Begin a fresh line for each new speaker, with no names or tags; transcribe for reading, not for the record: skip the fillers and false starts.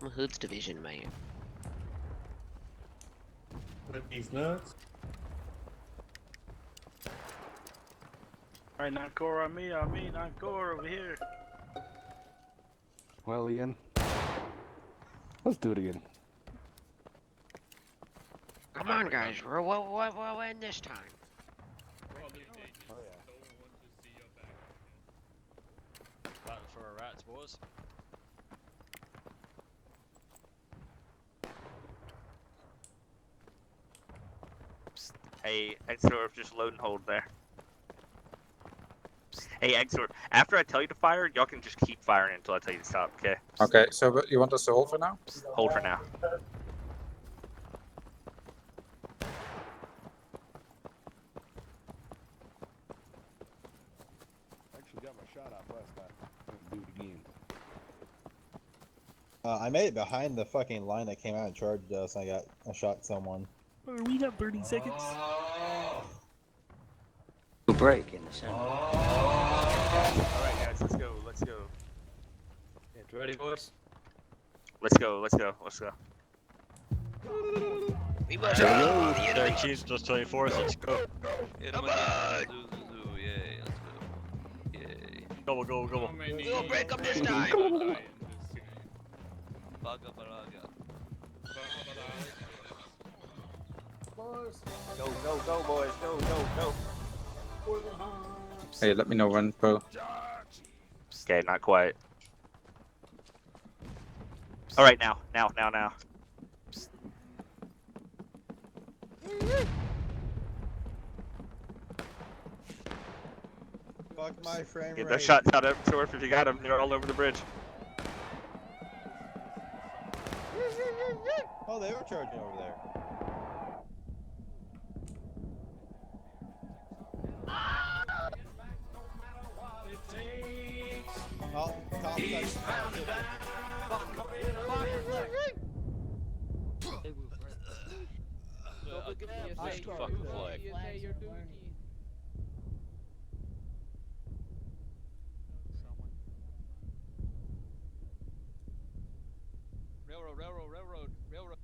I'm a Hood's division, mate.
With these nuts.
Alright, not core on me, not core over here.
Well, Ian. Let's do it again.
Come on, guys. We'll win this time.
Oh, yeah.
Batting for our rats, boys.
Hey, Exor, just load and hold there. Hey, Exor, after I tell you to fire, y'all can just keep firing until I tell you to stop, okay?
Okay, so you want us to hold for now?
Hold for now.
Actually got my shot off last time. I'm gonna do it again.
I made it behind the fucking line that came out and charged us. I shot someone.
We got 30 seconds.
Break in the center.
Alright, guys, let's go, let's go.
Ready, boys?
Let's go, let's go, let's go.
We must
Go.
go. The enemy.
13th plus 24th, let's go.
Come on.
Yay, let's go. Yay.
Go, go, go.
We'll break them this time.
Baga baraga.
Go, go, go, boys, go, go, go.
Hey, let me know when, bro.
Okay, not quite. Alright, now.
Fuck my frame
Get
rate.
those shots out, Exor, if you got them. They're all over the bridge.
Oh, they were charging over there. Oh, top section.
Just a fucking flag.
Railroad.